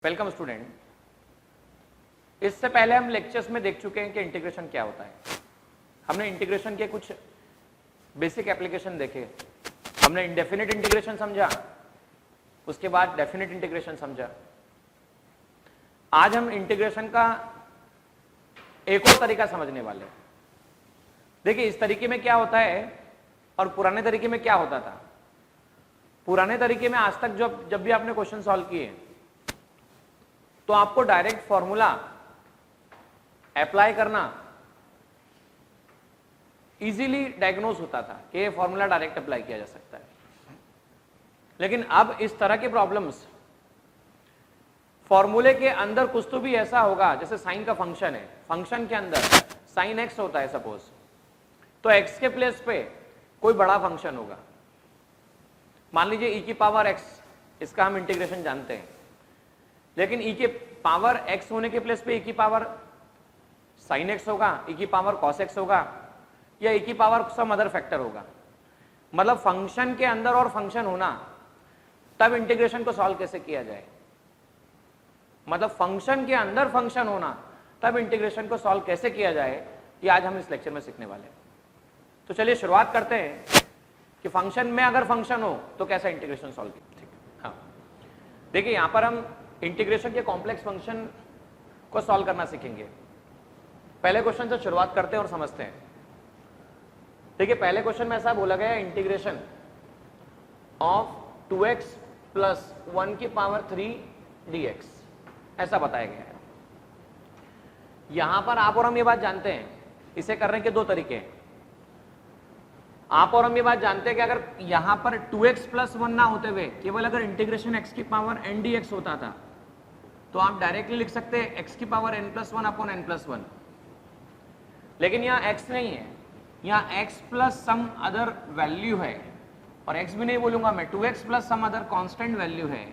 Welcome student. इससे पहले हम लेक्चर्स में देख चुके हैं कि इंटीग्रेशन क्या होता है। हमने इंटीग्रेशन के कुछ बेसिक एप्लीकेशन देखे। हमने इंडेफिनिट इंटीग्रेशन समझा, उसके बाद डेफिनिट इंटीग्रेशन समझा। आज हम इंटीग्रेशन का एक और तरीका समझने वाले हैं। देखिए, इस तरीके में क्या होता है और पुराने तरीके में क्या होता था। पुराने तरीके में आज तक जब भी आपने क्वेश्चन सॉल्व किए तो आपको डायरेक्ट फॉर्मूला अप्लाई करना इजीली डायग्नोज होता था कि ये फॉर्मूला डायरेक्ट अप्लाई किया जा सकता है। लेकिन अब इस तरह के प्रॉब्लम्स, फॉर्मूले के अंदर कुछ तो भी ऐसा होगा, जैसे साइन का फंक्शन है, फंक्शन के अंदर साइन एक्स होता है सपोज, तो एक्स के प्लेस पे कोई बड़ा फंक्शन होगा। मान लीजिए ई की पावर एक्स, इसका हम इंटीग्रेशन जानते हैं, लेकिन ई के पावर एक्स होने के प्लेस पे ई की पावर साइन एक्स होगा, ई की पावर कॉस एक्स होगा, या ई की पावर सम अदर फैक्टर होगा। मतलब फंक्शन के अंदर और फंक्शन होना, तब इंटीग्रेशन को सॉल्व कैसे किया जाए। मतलब फंक्शन के अंदर फंक्शन होना, तब इंटीग्रेशन को सॉल्व कैसे किया जाए, ये आज हम इस लेक्चर में सीखने वाले हैं। तो चलिए शुरुआत करते हैं कि फंक्शन में अगर फंक्शन हो तो कैसा इंटीग्रेशन सॉल्व किया। ठीक है, हाँ। देखिए, यहां पर हम इंटीग्रेशन के कॉम्प्लेक्स फंक्शन को सॉल्व करना सीखेंगे। पहले क्वेश्चन से शुरुआत करते हैं और समझते हैं। देखिए, पहले क्वेश्चन में ऐसा बोला गया, इंटीग्रेशन ऑफ 2x प्लस 1 की पावर 3 dx, ऐसा बताया गया है। यहां पर आप और हम ये बात जानते हैं, इसे करने के दो तरीके हैं। आप और हम ये बात जानते हैं कि अगर यहां पर 2x प्लस 1 ना होते हुए केवल अगर इंटीग्रेशन x की पावर n dx होता था, तो आप डायरेक्टली लिख सकते हैं x की power n plus 1 upon n plus 1। लेकिन यहाँ x नहीं है, यहाँ x plus some other value है, और x भी नहीं बोलूंगा मैं, 2x plus some other constant value है।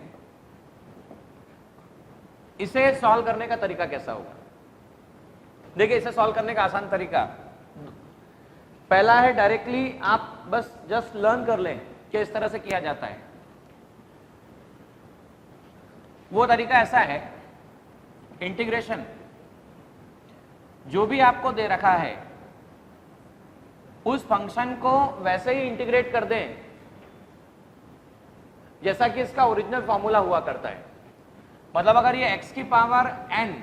इसे सॉल्व करने का तरीका कैसा होगा? देखिए, इसे सॉल्व करने का आसान तरीका पहला है, डायरेक्टली आप बस जस्ट लर्न कर लें कि इस तरह से किया जाता है। वो तरीका ऐसा है, इंटीग्रेशन जो भी आपको दे रखा है उस फंक्शन को वैसे ही इंटीग्रेट कर दें जैसा कि इसका ओरिजिनल फॉर्मूला हुआ करता है। मतलब अगर ये x की पावर n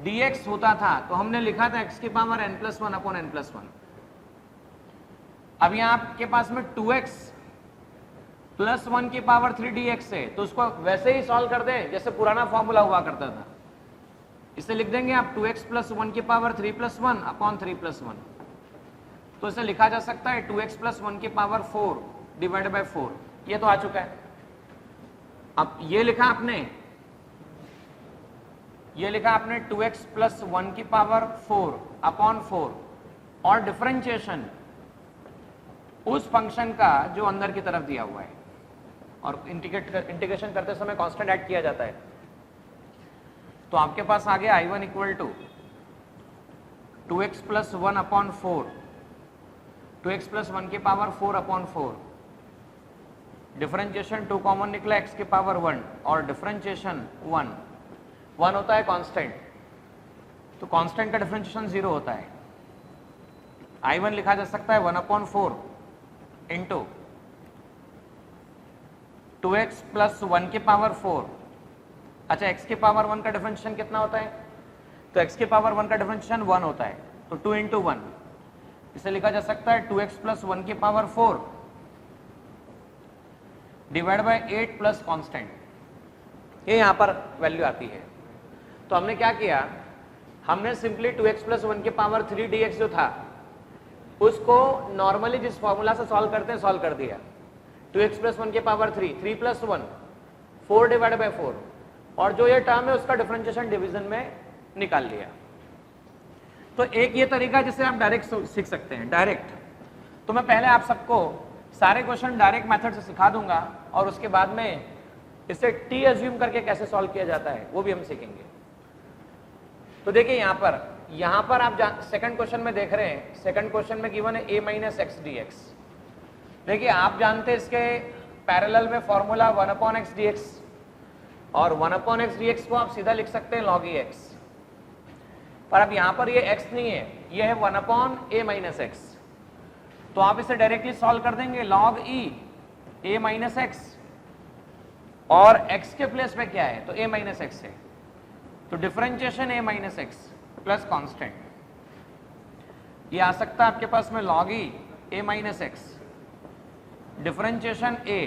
dx होता था तो हमने लिखा था x की power n plus 1 upon n plus 1। अब यहां आपके पास में 2x प्लस 1 की पावर 3 dx है, तो उसको वैसे ही सॉल्व कर दें जैसे पुराना फॉर्मूला हुआ करता था। इसे लिख देंगे आप 2x प्लस 1 की पावर 3 प्लस 1 अपॉन 3 प्लस 1। तो इसे लिखा जा सकता है 2x प्लस 1 की पावर 4 डिवाइड बाय 4। ये तो आ चुका है। अब ये लिखा आपने 2x प्लस 1 की पावर 4 अपॉन 4, और डिफरेंशिएशन उस फंक्शन का जो अंदर की तरफ दिया हुआ है, और इंटीग्रेशन करते समय कांस्टेंट ऐड किया जाता है। तो आपके पास आ गया I1 equal to 2x plus 1 upon 4, 2x plus 1 की पावर 4 अपॉन 4, डिफरेंशिएशन 2 कॉमन निकला x की पावर 1, और डिफरेंशिएशन 1 होता है कांस्टेंट, तो कांस्टेंट का डिफरेंशिएशन 0 होता है। I1 लिखा जा सकता है 1 अपॉन 4 इंटू 2x प्लस 1 की पावर 4। अच्छा, x की पावर 1 का डिफरेंशिएशन कितना होता है? तो x की पावर 1 का डिफरेंशिएशन 1 होता है, तो 2 इंटू 1। इसे लिखा जा सकता है 2x प्लस 1 की power 4 divide by 8 plus constant. ये यहां पर वैल्यू आती है। तो हमने क्या किया, हमने सिंपली 2x प्लस 1 की पावर 3 dx जो था उसको नॉर्मली जिस फॉर्मूला से सॉल्व करते हैं सॉल्व कर दिया। 2x प्लस 1 की पावर 3 प्लस 1 4 डिवाइड बाय 4, और जो ये टर्म है उसका डिफरेंशिएशन डिवीजन में निकाल लिया। तो एक ये तरीका जिसे आप डायरेक्ट सीख सकते हैं, डायरेक्ट। तो मैं पहले आप सबको सारे क्वेश्चन डायरेक्ट मेथड से सिखा दूंगा, और उसके बाद में इसे टी एज्यूम करके कैसे सॉल्व किया जाता है वो भी हम सीखेंगे। तो देखिए, यहां पर आप सेकंड क्वेश्चन में देख रहे हैं, सेकंड क्वेश्चन में गिवन है a माइनस एक्स dx। देखिए, आप जानते हैं इसके पैरेलल में फॉर्मूला 1 अपॉन एक्स dx, और 1/x dx को आप सीधा लिख सकते हैं log e x। पर अब यहां पर ये x नहीं है, ये है 1/a माइनस x। तो आप इसे डायरेक्टली सॉल्व कर देंगे log e a minus x, और x के प्लेस पे क्या है तो a माइनस x है, तो differentiation a minus x plus constant, ये आ सकता है आपके पास में log e a minus x differentiation a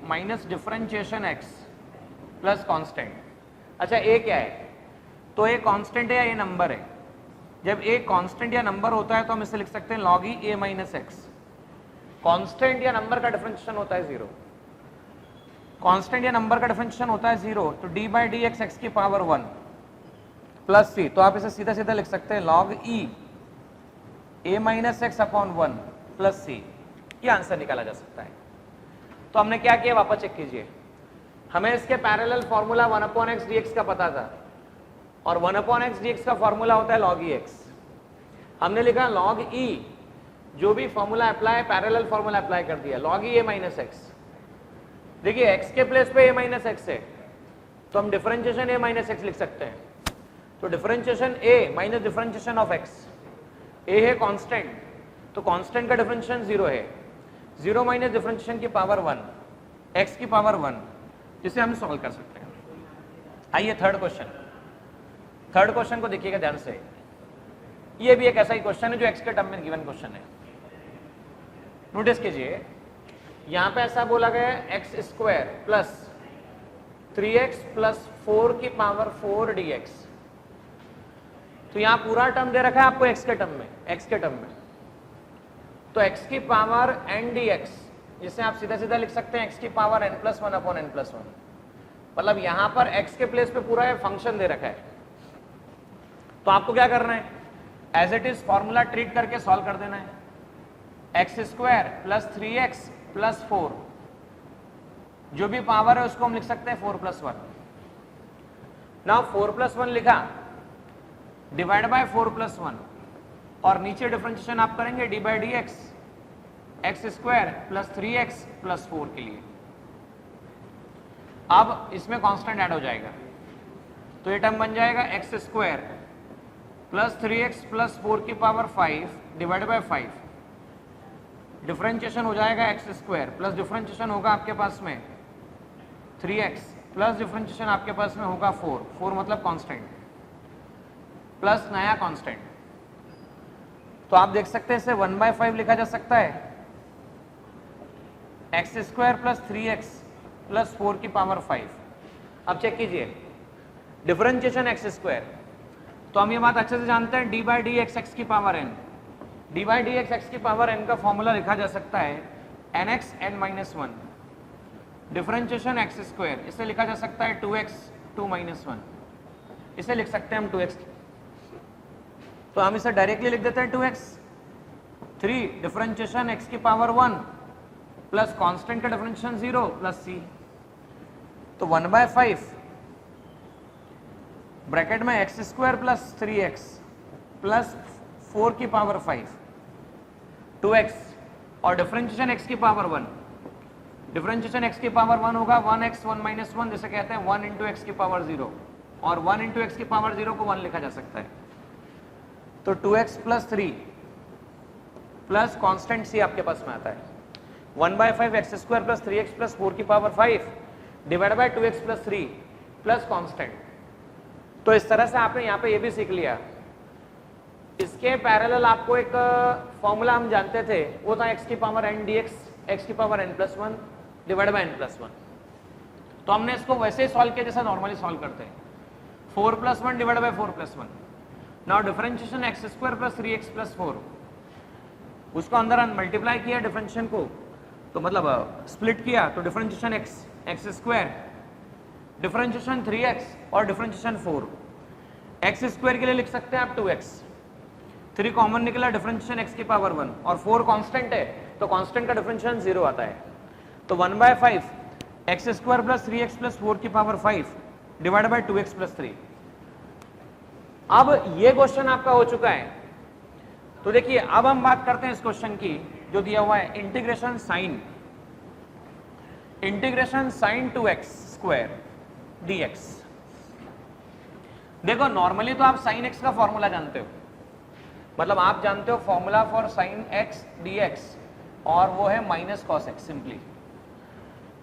minus differentiation x plus constant. अच्छा a क्या है, तो a कॉन्स्टेंट है या ये नंबर है। जब a कॉन्स्टेंट या नंबर होता है तो हम इसे लिख सकते हैं log e a minus x। Constant या नंबर का डिफरेंशिएशन होता है 0, कॉन्स्टेंट या नंबर का डिफरेंशिएशन होता है 0, तो d by d x x की पावर 1 प्लस c, तो आप इसे सीधा सीधा लिख सकते हैं log e a minus x upon 1 plus c। ये आंसर निकाला जा सकता है। तो हमने क्या किया, वापस चेक कीजिए। हमें इसके पैरेलल फॉर्मूला 1/x dx का पता था, और 1/x dx का फॉर्मूला होता है log e x। हमने लिखा log e, जो भी formula apply, parallel formula apply कर दिया, log e a minus x. देखिए x के प्लेस पे a माइनस एक्स है, तो हम डिफरेंशिएशन a माइनस एक्स लिख सकते हैं। तो differentiation a minus differentiation of x, a है कांस्टेंट, तो कांस्टेंट का डिफरेंशिएशन 0 है, 0 माइनस डिफरेंशिएशन की पावर 1 x की पावर 1, जिसे हम सॉल्व कर सकते हैं। आइए थर्ड क्वेश्चन को देखिएगा ध्यान से। ये भी एक ऐसा ही क्वेश्चन है जो x के टर्म में गिवन क्वेश्चन है। नोटिस कीजिए, यहां पे ऐसा बोला गया है x square plus 3x plus 4 की पावर 4 dx। तो यहां पूरा टर्म दे रखा है आपको x के टर्म में, तो x की पावर n dx, जिसे आप सीधा सीधा लिख सकते हैं x की power n plus 1 upon n plus 1। मतलब यहां पर x के प्लेस पे पूरा फंक्शन दे रखा है, तो आपको क्या करना है, as it is formula treat करके सॉल्व कर देना है। X square plus 3x plus 4, जो भी पावर है उसको हम लिख सकते हैं 4 प्लस 1। नाउ 4 प्लस 1 लिखा, डिवाइड बाय 4 प्लस 1, और नीचे डिफरेंशिएशन आप करेंगे D by d x, x square plus 3x plus 4 के लिए। अब इसमें कांस्टेंट ऐड हो जाएगा, तो ये टर्म बन जाएगा x square plus 3x plus 4 की पावर 5 डिवाइड बाय 5। डिफरेंशिएशन हो जाएगा एक्स स्क्वायर प्लस डिफरेंशिएशन होगा आपके पास में 3x प्लस डिफरेंशिएशन आपके पास में होगा 4 मतलब कांस्टेंट प्लस नया कांस्टेंट। तो आप देख सकते हैं इसे 1/5 लिखा जा सकता है, x square plus 3x plus 4 की पावर 5। अब चेक कीजिए डिफरेंशिएशन एक्स स्क्वायर, तो हम ये बात अच्छे से जानते हैं d by d x x की power n, d by d x x की पावर n का फॉर्मूला लिखा जा सकता है nx n minus 1। Differentiation x square, इसे लिखा जा सकता है 2x 2 माइनस 1, इसे लिख सकते हैं हम 2x। तो हम इसे डायरेक्टली लिख देते हैं 2x। 3 डिफरेंशिएशन x की पावर 1 प्लस कांस्टेंट का डिफरेंशिएशन 0 प्लस c, तो 1/5 ब्रैकेट में x square plus 3x plus 4 की पावर 5 2x, और डिफरेंशिएशन x की पावर 1, डिफरेंशिएशन x की पावर 1 होगा 1x 1 माइनस 1, जिसे कहते हैं 1 इंटू एक्स की पावर 0, और 1 इंटू एक्स की पावर 0 को 1 लिखा जा सकता है। तो 2x plus 3 plus constant c आपके पास में आता है 1/5 x square plus 3x plus 4 की power 5 divide by 2x plus 3 plus constant. तो इस तरह से आपने यहाँ पे ये भी सीख लिया। इसके पैरेलल आपको एक फॉर्मूला हम जानते थे, वो था x की पावर n dx, x की power n plus 1 divide by n plus 1। तो हमने इसको वैसे ही सॉल्व किया जैसा नॉर्मली सॉल्व करते हैं, 4 plus 1 divide by 4 plus 1। Now differentiation x square plus 3x plus 4, उसको अंदर मल्टीप्लाई किया डिफरेंशिएशन को, तो मतलब स्प्लिट किया, तो differentiation x square differentiation 3x और डिफरेंशिएशन 4। एक्स स्क्वायर के लिए लिख सकते हैं आप 2x, 3 कॉमन निकला, डिफरेंशिएशन x की पावर 1, और 4 कांस्टेंट है, तो कांस्टेंट का डिफरेंशिएशन 0 आता है। तो 1/5 x square plus 3x plus 4 की power 5 divide by 2x plus 3। अब ये क्वेश्चन आपका हो चुका है। तो देखिए अब हम बात करते हैं इस क्वेश्चन की जो दिया हुआ है, integration sine 2x square dx। देखो नॉर्मली तो आप साइन x का फॉर्मूला जानते हो, मतलब आप जानते हो formula for sine x dx, और वो है माइनस कॉस x सिंपली।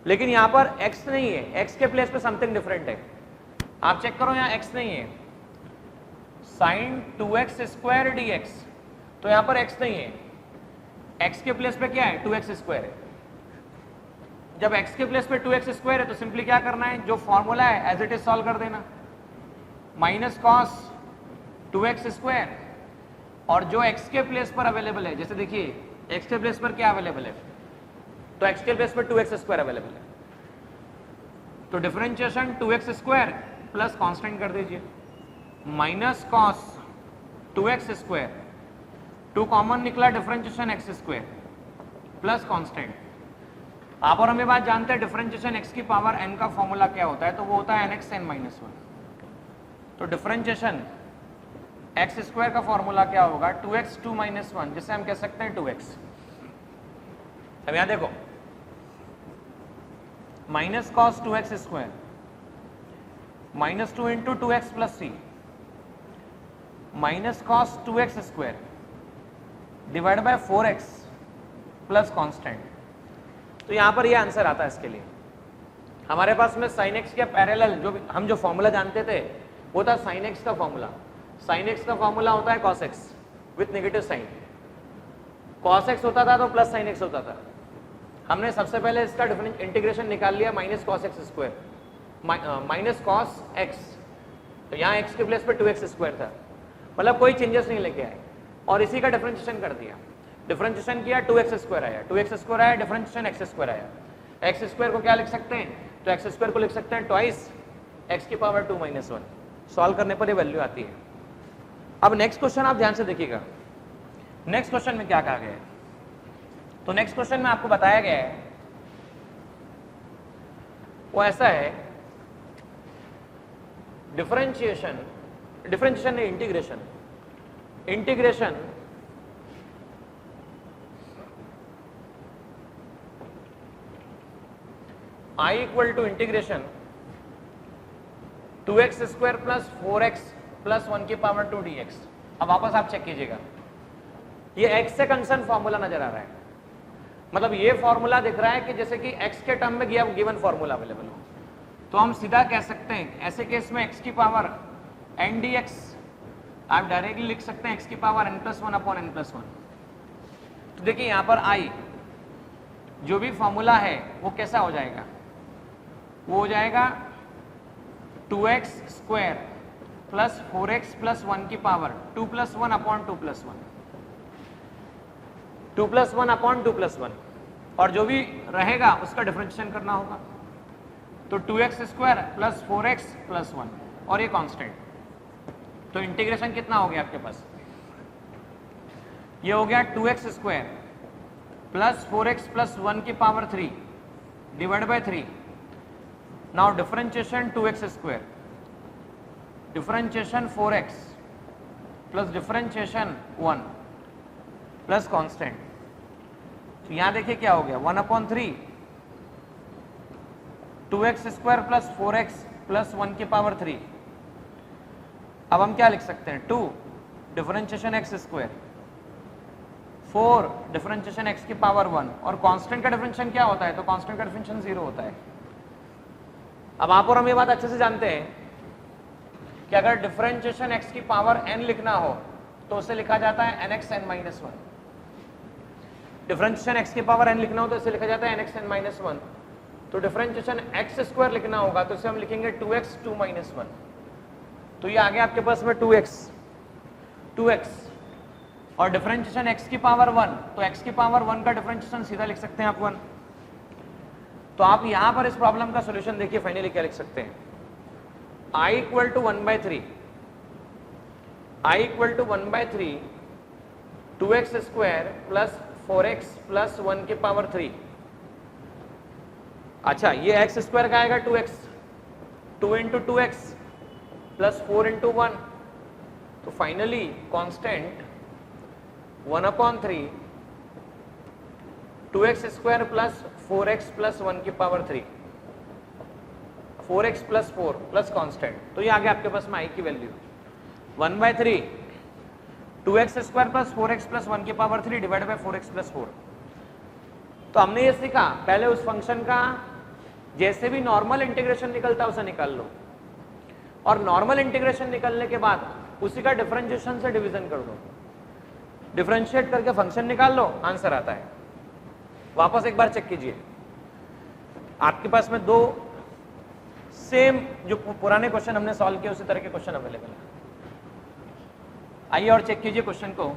लेकिन यहां पर x नहीं है, x के प्लेस पे समथिंग डिफरेंट है। आप चेक करो यहां x नहीं है, साइन 2x स्क्वायर dx, तो यहां पर x नहीं है, x के प्लेस पे क्या है 2x स्क्वायर है। जब x के प्लेस पे 2x स्क्वायर है तो सिंपली क्या करना है, जो फॉर्मूला है एज इट इज सॉल्व कर देना, माइनस कॉस 2x स्क्वायर, और जो x के प्लेस पर अवेलेबल है, जैसे देखिए x के प्लेस पर क्या अवेलेबल है, तो x के प्लेस पर 2x स्क्वायर अवेलेबल है, तो differentiation 2x square plus constant कर दीजिए, minus cos 2x square, 2 common निकला, differentiation x square plus constant. आप और हम ये बात जानते हैं डिफरेंशिएशन x की पावर n का फॉर्मूला क्या होता है, तो वो होता है nx n माइनस 1। तो डिफरेंशिएशन x स्क्वायर का फॉर्मूला क्या होगा 2x 2 माइनस 1, जिसे हम कह सकते हैं 2x। अब यहां देखो minus cos 2x square minus 2 into 2x plus 3 minus cos 2x square divide by 4x plus constant. तो यहां पर ये आंसर आता है इसके लिए। हमारे पास में साइन एक्स के पैरेलल हम जो फॉर्मूला जानते थे वो था साइन एक्स का फॉर्मूला। साइन एक्स का फॉर्मूला होता है cos x with negative sign. Cos x होता था तो प्लस साइन एक्स होता था। हमने सबसे पहले इसका डिफरेंस इंटीग्रेशन निकाल लिया, minus cos x square minus cos x, तो यहाँ एक्स के प्लेस पे 2x स्क्वायर था, मतलब कोई चेंजेस नहीं लेके आए, और इसी का डिफरेंशिएशन कर दिया। डिफरेंशिएशन किया 2x स्क्वायर आया, 2x स्क्वायर आया, डिफरेंशिएशन x स्क्वायर आया। x स्क्वायर को क्या लिख सकते हैं, तो x स्क्वायर को लिख सकते हैं ट्वाइस x की पावर 2 माइनस 1। सॉल्व करने पर ये वैल्यू आती है। अब नेक्स्ट क्वेश्चन आप ध्यान से देखिएगा, नेक्स्ट क्वेश्चन में क्या कहा गया है। तो नेक्स्ट क्वेश्चन में आपको बताया गया है वो ऐसा है, डिफरेंशिएशन नहीं, integration I equal to integration 2x square plus 4x plus 1 की पावर 2 dx। अब वापस आप चेक कीजिएगा, ये x से कंसर्न फॉर्मूला नजर आ रहा है, मतलब ये फॉर्मूला दिख रहा है कि जैसे कि x के टर्म में गिवन फॉर्मूला अवेलेबल हो, तो हम सीधा कह सकते हैं ऐसे केस में x की पावर n dx आप डायरेक्टली लिख सकते हैं x की power n plus 1 upon n plus 1। तो देखिए यहाँ पर I जो भी फॉर्मूला है वो कैसा हो जाएगा, वो हो जाएगा 2x square plus 4x plus 1 की power 2 plus 1 upon 2 plus 1, 2 plus 1 upon 2 plus 1, और जो भी रहेगा उसका डिफरेंशिएशन करना होगा। तो 2x square plus 4x plus 1 और ये कांस्टेंट, तो इंटीग्रेशन कितना हो गया आपके पास, ये हो गया 2x square plus 4x plus 1 की power 3 divide by 3। Now differentiation 2x square, differentiation 4x plus differentiation 1 plus constant. तो यहां देखिए क्या हो गया 1 upon 3 2x square plus 4x plus 1 की पावर 3। अब हम क्या लिख सकते हैं 2 differentiation x square 4 differentiation x की पावर 1, और कांस्टेंट का डिफरेंशिएशन क्या होता है, तो कांस्टेंट का डिफरेंशिएशन 0 होता है। अब आप और हम ये बात अच्छे से जानते हैं कि अगर डिफरेंशिएशन x की पावर n लिखना हो तो उसे लिखा जाता है nx n minus 1। Differentiation x की पावर n लिखना हो तो इसे लिखा जाता है nx n माइनस 1। तो डिफरेंशिएशन x स्क्वायर लिखना होगा तो इसे हम लिखेंगे 2x 2 माइनस 1। तो ये आ गया आपके पास में 2x, और डिफरेंशिएशन x की पावर 1, तो x की पावर 1 का डिफरेंशिएशन सीधा लिख सकते हैं आप 1। तो आप यहां पर इस प्रॉब्लम का सॉल्यूशन देखिए, फाइनली क्या लिख सकते हैं, I equal to 1/3, I equal to 1/3 2x square plus 4x plus 1 की पावर 3। अच्छा ये x स्क्वायर का आएगा 2x, 2 into 2x plus 4 into 1, तो finally constant 1 upon 3 2x square plus 4x plus 1 की power 3। 4x plus 4 plus constant, तो ये आ गया आपके पास में आई की value 1/3 2x square plus 4x plus 1 की power 3 divide by 4x plus 4। तो हमने ये सीखा पहले उस फंक्शन का जैसे भी नॉर्मल इंटीग्रेशन निकलता है उसे निकाल लो, और नॉर्मल इंटीग्रेशन निकलने के बाद उसी का डिफरेंशिएशन से डिवीजन कर दो, डिफरेंशिएट करके फंक्शन निकाल लो, आंसर आता है। वापस एक बार चेक कीजिए, आपके पास में दो सेम जो पुराने क्वेश्चन हमने सॉल्व किए उसी तरह के क्वेश्चन अवेलेबल है। आइए और चेक कीजिए क्वेश्चन को,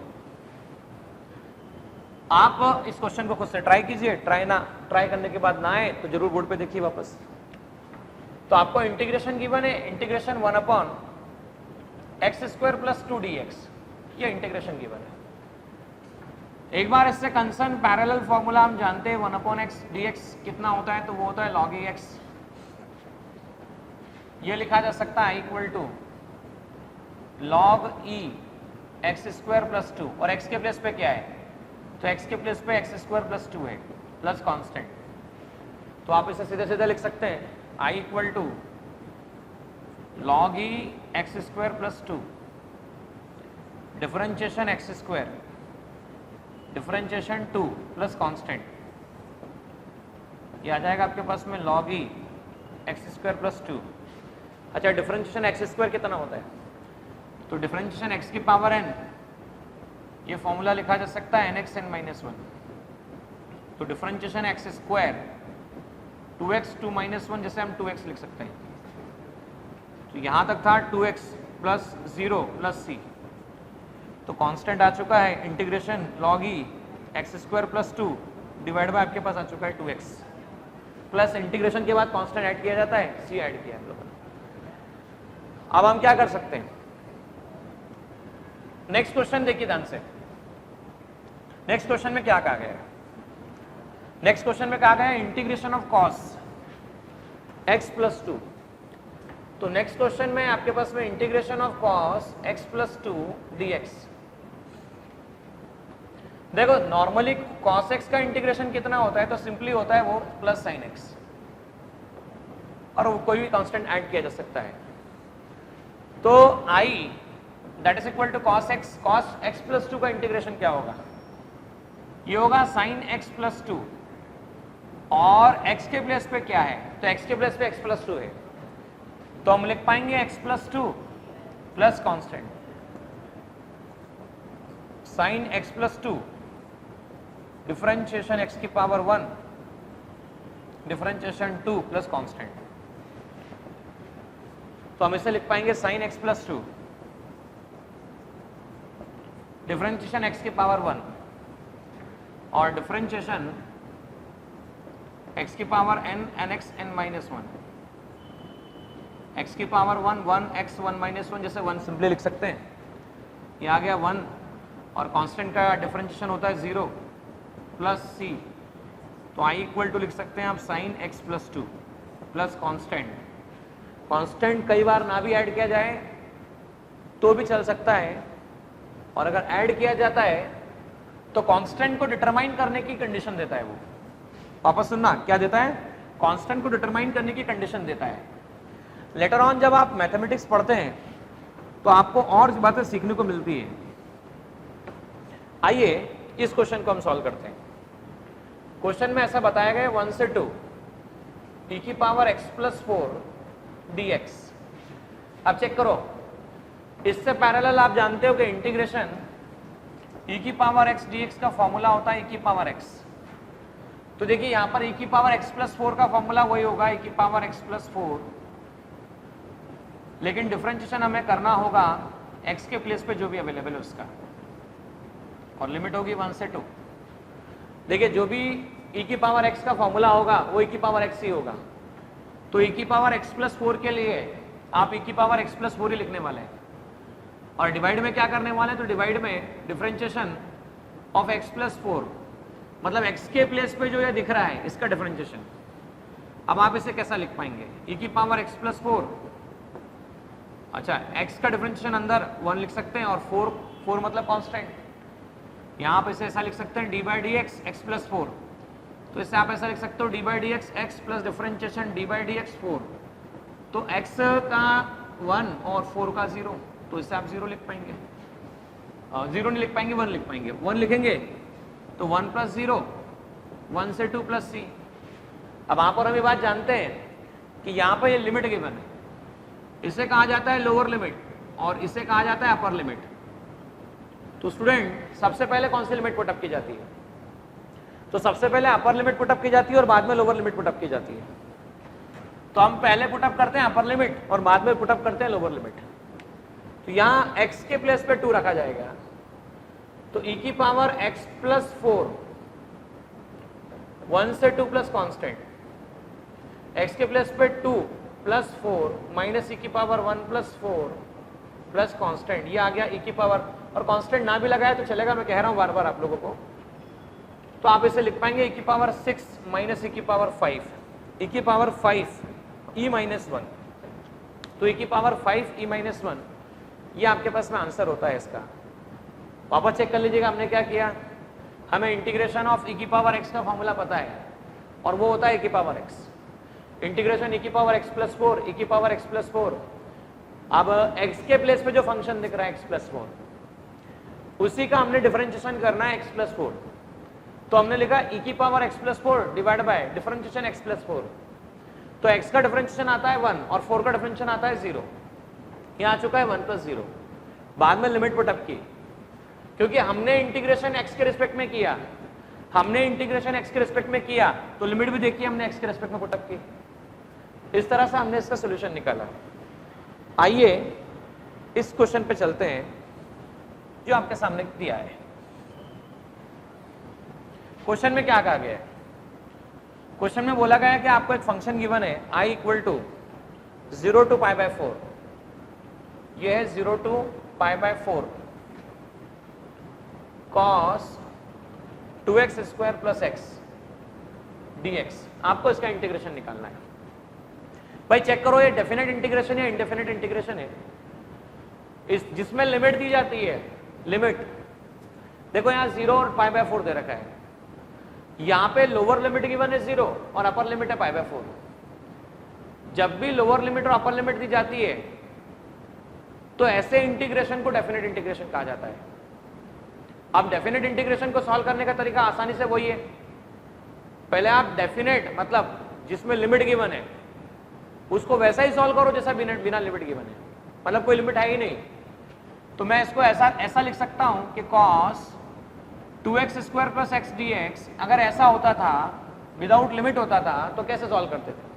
आप इस क्वेश्चन को खुद से ट्राई कीजिए, ट्राई करने के बाद ना आए तो जरूर बोर्ड पे देखिए वापस। तो आपको इंटीग्रेशन गिवन है, इंटीग्रेशन 1/x² प्लस 2dx, ये इंटीग्रेशन गिवन है। एक बार इससे कंसर्न पैरेलल फॉर्मूला हम जानते हैं 1/x dx कितना होता है, तो वो होता है log e x। ये लिखा जा सकता है equal to log e x² plus 2, और x के प्लेस पे क्या है, तो x के प्लेस पे x² प्लस 2 है प्लस कांस्टेंट, तो आप इसे सीधे सीधे लिख सकते हैं i equal to log e x² plus 2 differentiation x² differentiation 2 plus constant, ये आ जाएगा आपके पास में log e x² प्लस 2। अच्छा, डिफरेंशिएशन x² कितना होता है, तो डिफरेंशिएशन x की पावर n, ये फॉर्मूला लिखा जा सकता है nxn-1, तो डिफरेंशिएशन x² 2x 2 - 1 जैसे हम 2x लिख सकते हैं, तो यहां तक था 2x प्लस 0 प्लस c, तो कांस्टेंट आ चुका है integration log e x² plus 2 divide by आपके पास आ चुका है 2x, प्लस इंटीग्रेशन के बाद कांस्टेंट ऐड किया जाता है, c ऐड किया हम लोगों ने। अब हम क्या कर सकते हैं, नेक्स्ट क्वेश्चन देखिए ध्यान से। नेक्स्ट क्वेश्चन में क्या कहा गया है, नेक्स्ट क्वेश्चन में कहा गया है integration of cos x plus 2। तो नेक्स्ट क्वेश्चन में आपके पास में integration of cos x plus 2 dx। देखो नॉर्मली cos x का इंटीग्रेशन कितना होता है, तो सिंपली होता है वो प्लस sin x, और वो कोई भी कांस्टेंट ऐड किया जा सकता है, तो i that is equal to cos x plus 2 का इंटीग्रेशन क्या होगा, ये होगा sin x प्लस 2, और x के प्लेस पे क्या है, तो x के प्लेस पे x प्लस 2 है, तो हम लिख पाएंगे x plus 2 plus constant sin x plus 2 differentiation x की पावर 1 डिफरेंशिएशन 2 प्लस कांस्टेंट, तो हम इसे लिख पाएंगे sin x plus 2 differentiation x की पावर 1 और डिफरेंशिएशन x की पावर n nxn-1, x की पावर 1 1x1-1 जैसे 1 सिंपली लिख सकते हैं, ये आ गया 1, और कांस्टेंट का डिफरेंशिएशन होता है 0 प्लस c, तो i इक्वल टू लिख सकते हैं आप sin x plus 2 plus constant. Constant कई बार ना भी ऐड किया जाए तो भी चल सकता है, और अगर ऐड किया जाता है तो कांस्टेंट को डिटरमाइन करने की कंडीशन देता है वो। वापस सुनना, क्या देता है, कांस्टेंट को डिटरमाइन करने की कंडीशन देता है। लेटर ऑन जब आप मैथमेटिक्स पढ़ते हैं तो आपको और बातें सीखने को मिलती है। आइए इस क्वेश्चन को हम सॉल्व करते हैं। क्वेश्चन में ऐसा बताया गया 1 से 2 e की पावर x प्लस 4 dx। अब चेक करो, इससे पैरेलल आप जानते हो कि इंटीग्रेशन e की पावर x dx का फॉर्मूला होता है e की पावर x। तो देखिए यहां पर e की पावर x प्लस 4 का फॉर्मूला वही होगा e की पावर x प्लस 4, लेकिन डिफरेंशिएशन हमें करना होगा x के प्लेस पे जो भी अवेलेबल है उसका, और लिमिट होगी 1 से 2। देखिए जो भी e की पावर x का फॉर्मूला होगा वो e की पावर x ही होगा, तो e की पावर x प्लस 4 के लिए आप e की पावर x प्लस 4 ही लिखने वाले हैं, और डिवाइड में क्या करने वाले हैं, तो डिवाइड में डिफरेंशिएशन ऑफ x प्लस 4, मतलब x के प्लेस पे जो ये दिख रहा है इसका डिफरेंशिएशन। अब आप इसे कैसा लिख पाएंगे, e की पावर x प्लस 4, अच्छा x का डिफरेंशिएशन अंदर 1 लिख सकते हैं, और 4 मतलब कांस्टेंट, यहाँ आप इसे ऐसा लिख सकते हैं d by d x x plus 4, तो इससे आप ऐसा लिख सकते हो D by d x x plus differentiation D by d x 4 तो x का 1 और 4 का 0, तो इससे आप 0 लिख पाएंगे, 0 नहीं लिख पाएंगे, 1 लिख पाएंगे। 1 लिखेंगे तो 1 + 0, 1 से 2 + c। अब वहां पर हम ये बात जानते हैं कि यहाँ पर ये लिमिट गिवन है, इसे कहा जाता है लोअर लिमिट और इसे कहा जाता है अपर लिमिट। तो स्टूडेंट सबसे पहले कौन सी लिमिट पुटअप की जाती है? तो सबसे पहले अपर लिमिट पुटअप की जाती है और बाद में लोअर लिमिट पुटअप की जाती है। तो हम पहले पुटअप करते हैं अपर लिमिट और बाद में पुटअप करते हैं लोअर लिमिट। तो यहाँ x के प्लेस पे 2 रखा जाएगा, तो e की पावर x + 4, 1 से 2 प्लस कांस्टेंट, x के प्लेस पे 2 + 4 माइनस e की पावर 1 + 4 प्लस कांस्टेंट, ये आ गया e की पावर, और कांस्टेंट ना भी लगाए तो चलेगा, मैं कह रहा हूं बार बार आप लोगों को। तो आप इसे लिख पाएंगे e की पावर 6 माइनस e की पावर 5, e की पावर 5 e - 1, तो e की पावर 5 e - 1, ये आपके पास में आंसर होता है इसका। वापस चेक कर लीजिएगा हमने क्या किया, हमें इंटीग्रेशन ऑफ e की पावर x का फॉर्मूला पता है और वो होता है e की पावर x, इंटीग्रेशन e की पावर x + 4, e की पावर x + 4। अब x के प्लेस पे जो फंक्शन दिख रहा है x + 4, उसी का हमने डिफरेंशिएशन करना है x + 4। तो हमने लिखा e की power x + 4 divide by differentiation x + 4। तो x का डिफरेंशिएशन आता है 1 और 4 का डिफरेंशिएशन आता है 0, ये आ चुका है 1 + 0। बाद में लिमिट पुटअप की, क्योंकि हमने इंटीग्रेशन x के रिस्पेक्ट में किया, हमने इंटीग्रेशन x के रिस्पेक्ट में किया तो लिमिट भी देखिए हमने x के रिस्पेक्ट में पुटअप की। इस तरह से हमने इसका सोल्यूशन निकाला। आइए इस क्वेश्चन पे चलते हैं जो आपके सामने दिया है। क्वेश्चन में क्या कहा गया है? क्वेश्चन में बोला गया है कि आपको एक फंक्शन गिवन है i = 0 to π/4, ये है 0 to π/4 cos 2x² + x dx। आपको इसका इंटीग्रेशन निकालना है। भाई चेक करो ये डेफिनेट इंटीग्रेशन है इनडेफिनेट इंटीग्रेशन है, इस जिसमें लिमिट दी जाती है। लिमिट देखो यहाँ 0 और π/4 दे रखा है, यहाँ पे लोअर लिमिट गिवन है 0 और अपर लिमिट है π/4। जब भी लोअर लिमिट और अपर लिमिट दी जाती है तो ऐसे इंटीग्रेशन को डेफिनेट इंटीग्रेशन कहा जाता है। अब डेफिनेट इंटीग्रेशन को सॉल्व करने का तरीका आसानी से वही है, पहले आप डेफिनेट मतलब जिसमें लिमिट गिवन है उसको वैसा ही सॉल्व करो जैसा बिना लिमिट गिवन है, मतलब कोई लिमिट है ही नहीं। तो मैं इसको ऐसा लिख सकता हूं कि cos 2x² + x dx, अगर ऐसा होता था विदाउट लिमिट होता था तो कैसे सॉल्व करते थे?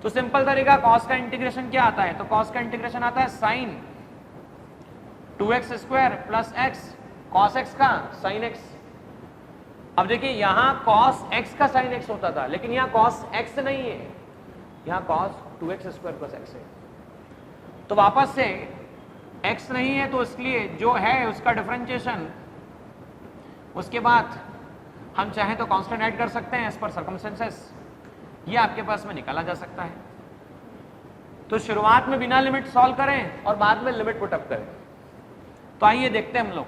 तो सिंपल तरीका, cos का इंटीग्रेशन क्या आता है? तो cos का इंटीग्रेशन आता है sin 2x² + x, cos x का sin x। अब देखिए यहां cos x का sin x होता था, लेकिन यहां cos x नहीं है, यहां cos 2x² + x है। तो वापस से x नहीं है तो इसलिए जो है उसका डिफरेंशिएशन, उसके बाद हम चाहें तो कांस्टेंट ऐड कर सकते हैं एज पर सर्कमस्टेंसेस, ये आपके पास में निकाला जा सकता है। तो शुरुआत में बिना लिमिट सॉल्व करें और बाद में लिमिट पुटअप करें। तो आइए देखते हैं हम लोग,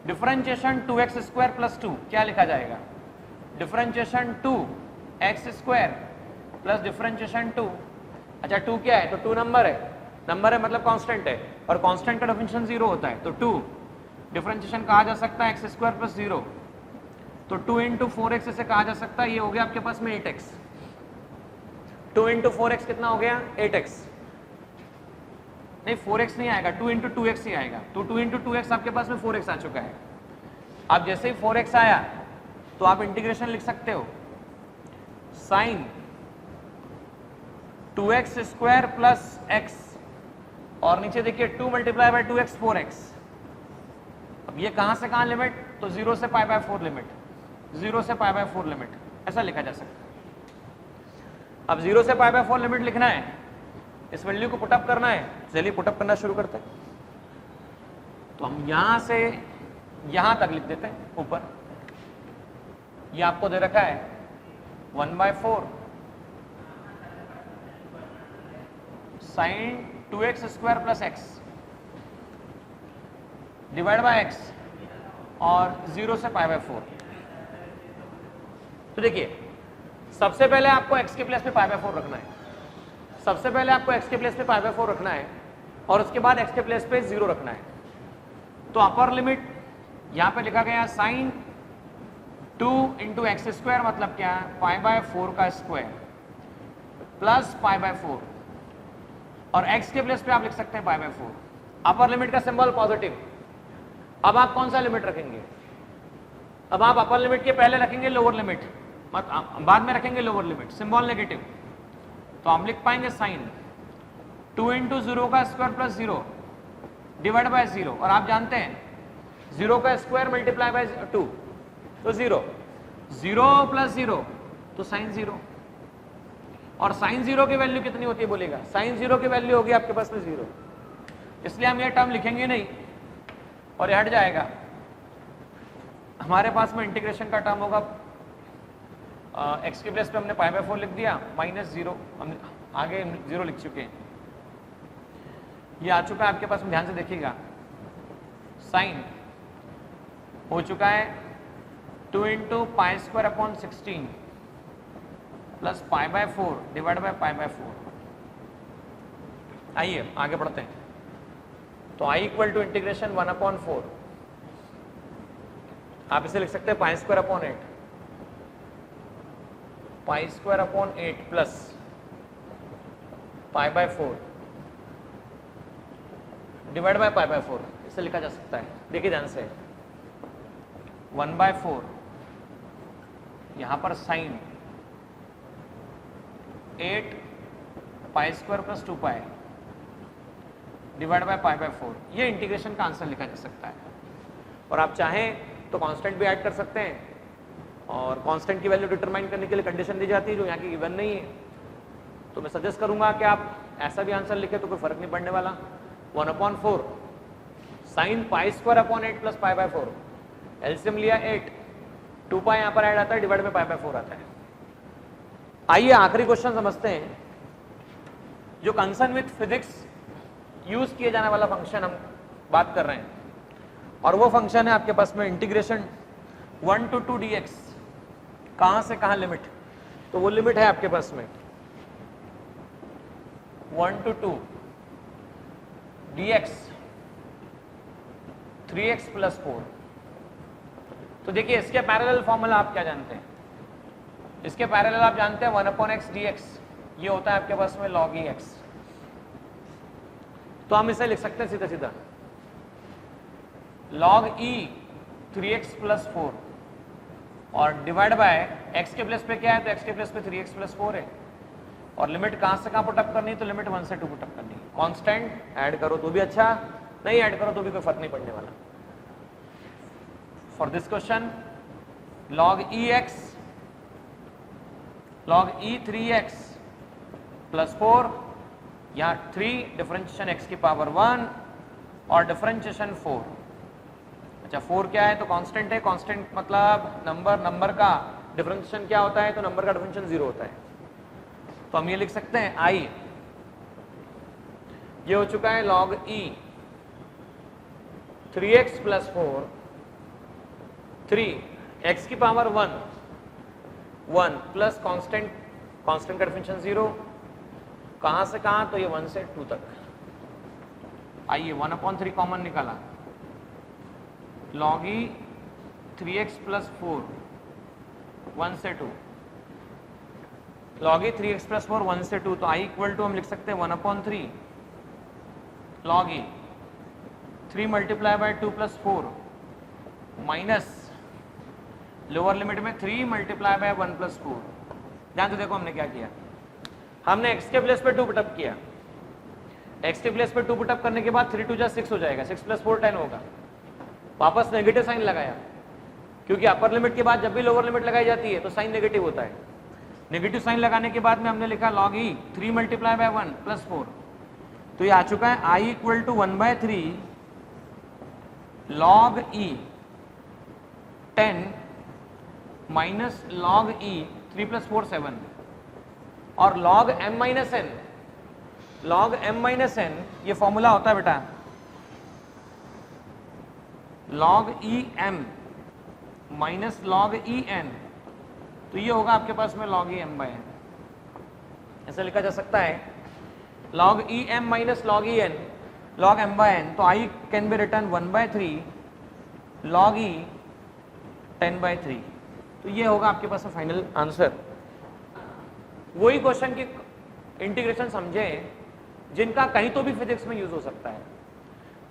डिफरेंशिएशन 2x² + 2 क्या लिखा जाएगा? डिफरेंशिएशन 2x² प्लस डिफरेंशिएशन 2, अच्छा 2 क्या है? तो 2 नंबर है मतलब कांस्टेंट है, और कांस्टेंट का डिफरेंशिएशन 0 होता है, तो 2 डिफरेंशिएशन कहा जा सकता है x² + 0, तो 2 × 4x इसे कहा जा सकता है, ये हो गया आपके पास में 8x। 2 × 4x कितना हो गया? 8x। नहीं 4x नहीं आएगा, 2 × 2x ही आएगा, तो 2 × 2x आपके पास में 4x आ चुका है। अब जैसे ही 4x आया तो आप इंटीग्रेशन लिख सकते हो sin 2x² + x, और नीचे देखिए 2 × 2x 4x। अब ये कहां से कहां लिमिट? तो 0 से π/4 लिमिट, 0 से π/4 लिमिट, ऐसा लिखा जा सकता है। अब 0 से π/4 लिमिट लिखना है, इस वैल्यू को पुटअप करना है, चलिए पुटअप करना शुरू करते हैं। तो हम यहां से यहां तक लिख देते हैं ऊपर, ये आपको दे रखा है 1/4 sin 2x² + x divide by x और 0 से π/4। तो देखिए सबसे पहले आपको x के प्लेस पे π/4 रखना है, सबसे पहले आपको x के प्लेस पे पाई बाय 4 रखना है और उसके बाद x के प्लेस पे 0 रखना है। तो अपर लिमिट यहां पे लिखा गया साइन 2 इंटू एक्स स्क्वायर, मतलब क्या है पाई बाय 4 का स्क्वायर प्लस पाई बाय 4, और x के प्लेस पे आप लिख सकते हैं पाई बाय 4। अपर लिमिट का सिंबल पॉजिटिव। अब आप कौन सा लिमिट रखेंगे? अब आप अपर लिमिट के पहले रखेंगे लोअर लिमिट, बाद में रखेंगे लोअर लिमिट, सिंबल नेगेटिव। तो हम लिख पाएंगे साइन 2 इंटू 0 का स्क्वायर प्लस 0 डिवाइड बाय 0, और आप जानते हैं 0 का स्क्वायर मल्टीप्लाई बाय 2 तो 0, 0 प्लस 0 तो साइन 0, और साइन 0 की वैल्यू कितनी होती है बोलेगा? साइन 0 की वैल्यू होगी आपके पास में 0, इसलिए हम ये टर्म लिखेंगे नहीं और ये हट जाएगा। हमारे पास में इंटीग्रेशन का टर्म होगा एक्स के प्लेस पे हमने पाई बाय 4 लिख दिया, माइनस 0, हम आगे 0 लिख चुके हैं। ये आ चुका है आपके पास में, ध्यान से देखिएगा। साइन हो चुका है 2 into pi square upon 16 plus pi by 4 divide by pi by 4। आइए आगे बढ़ते हैं। तो आई इक्वल टू इंटीग्रेशन 1/4, आप इसे लिख सकते हैं pi square upon 8, pi square upon 8 plus pi by 4 divide by pi by 4, इसे लिखा जा सकता है। देखिए ध्यान से 1/4, यहां पर sine 8 pi square plus 2 pi divide by pi by 4, ये इंटीग्रेशन का आंसर लिखा जा सकता है। और आप चाहें तो कांस्टेंट भी ऐड कर सकते हैं, और कांस्टेंट की वैल्यू डिटरमाइन करने के लिए कंडीशन दी जाती है जो यहाँ की गिवन नहीं है। तो मैं सजेस्ट करूंगा कि आप ऐसा भी आंसर लिखे तो कोई फर्क नहीं पड़ने वाला। 1/4 sine pi square upon 8 plus pi by 4, LCM लिया 8, 2 पाई यहाँ पर ऐड आता है, डिवाइड में पाई बाय 4 आता है। आइए आखिरी क्वेश्चन समझते हैं, जो कंसर्न विथ फिजिक्स यूज किए जाने वाला फंक्शन हम बात कर रहे हैं, और वो फंक्शन है आपके पास में इंटीग्रेशन 1 to 2 dx। कहां से कहां लिमिट? तो वो लिमिट है आपके पास में 1 to 2 dx 3x प्लस 4। तो देखिए इसके पैरेलल फॉर्मूला आप क्या जानते हैं? इसके पैरेलल आप जानते हैं 1/x dx, ये होता है आपके पास में log e x। तो हम इसे लिख सकते हैं सीधा सीधा log e 3x प्लस 4 और डिवाइड बाय x के प्लेस पे क्या है? तो x के प्लेस पे 3x प्लस 4 है, और लिमिट कहां से कहां पुटअप करनी है? तो लिमिट 1 से 2 पुटअप करनी है। कांस्टेंट ऐड करो तो भी अच्छा, नहीं ऐड करो तो भी कोई फर्क नहीं पड़ने वाला। For this question log e 3x plus 4, यहाँ 3 डिफरेंशिएशन x की पावर 1 और डिफरेंशिएशन 4। अच्छा 4 क्या है? तो कांस्टेंट है, कांस्टेंट मतलब नंबर का डिफरेंशिएशन क्या होता है? तो नंबर का डिफरेंशिएशन 0 होता है। तो हम ये लिख सकते हैं i, ये हो चुका है log e 3x plus 4, 3 x की पावर 1 प्लस कांस्टेंट का डिफरेंशिएशन 0, कहां से कहां? तो ये 1 से 2 तक। आइए 1/3 कॉमन निकाला, log e 3x प्लस 4 1 से 2, log e 3x प्लस 4 1 से 2, तो i इक्वल टू हम लिख सकते हैं 1/3 log e 3 multiply bye 2 plus 4 minus lower limit में 3 मल्टीप्लाई बाय 1 प्लस 4। ध्यान से देखो हमने क्या किया, हमने x के प्लेस पे 2 पुटअप किया, x के प्लेस पे 2 पुटअप करने के बाद 3 2 जा 6 हो जाएगा, 6 प्लस 4 10 होगा। वापस नेगेटिव साइन लगाया, क्योंकि अपर लिमिट के बाद जब भी लोअर लिमिट लगाई जाती है तो साइन नेगेटिव होता है। नेगेटिव साइन लगाने के बाद में हमने लिखा log e 3 multiply by 1 plus 4, तो ये आ चुका है i equal to 1/3 log e 10 minus log e 3 plus 4 7, और log m माइनस n ये फॉर्मूला होता है बेटा log e m minus log e n, तो ये होगा आपके पास में log e m by n। ऐसा लिखा जा सकता है log e m minus log e n, log m by n, तो I can be written 1/3 log e 10/3। तो ये होगा आपके पास फाइनल आंसर। वही क्वेश्चन की इंटीग्रेशन समझें जिनका कहीं तो भी फिजिक्स में यूज हो सकता है।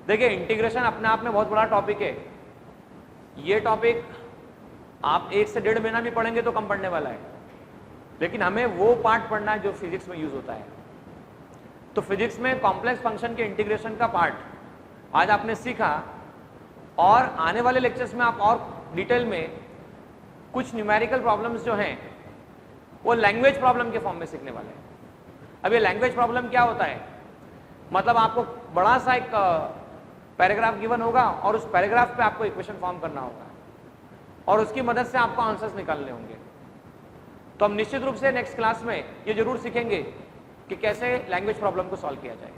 देखिए इंटीग्रेशन अपने आप में बहुत बड़ा टॉपिक है। ये टॉपिक आप 1 से 1.5 महीना भी पढ़ेंगे तो कम पढ़ने वाला है, लेकिन हमें वो पार्ट पढ़ना है जो फिजिक्स में यूज होता है। तो फिजिक्स में कॉम्प्लेक्स फंक्शन के इंटीग्रेशन का पार्ट आज आपने सीखा, और आने वाले लेक्चर्स में आप और डिटेल में कुछ न्यूमेरिकल प्रॉब्लम्स जो हैं वो लैंग्वेज प्रॉब्लम के फॉर्म में सीखने वाले हैं। अब ये लैंग्वेज प्रॉब्लम क्या होता है, मतलब आपको बड़ा सा एक पैराग्राफ गिवन होगा और उस पैराग्राफ पे आपको इक्वेशन फॉर्म करना होगा और उसकी मदद से आपको आंसर्स निकालने होंगे। तो हम निश्चित रूप से नेक्स्ट क्लास में ये जरूर सीखेंगे कि कैसे लैंग्वेज प्रॉब्लम को सॉल्व किया जाए।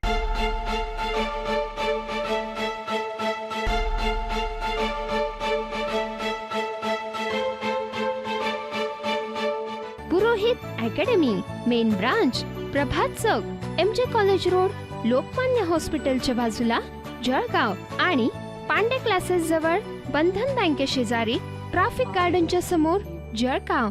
पुरोहित अकॅडमी, मेन ब्रांच, प्रभात चौक, MJ कॉलेज रोड, लोकमान्य हॉस्पिटलच्या बाजूला, जळगाव आणि पांडे क्लासेस जवळ, बंधन बँके शेजारी, ट्रॅफिक गार्डनच्या समोर, जळगाव।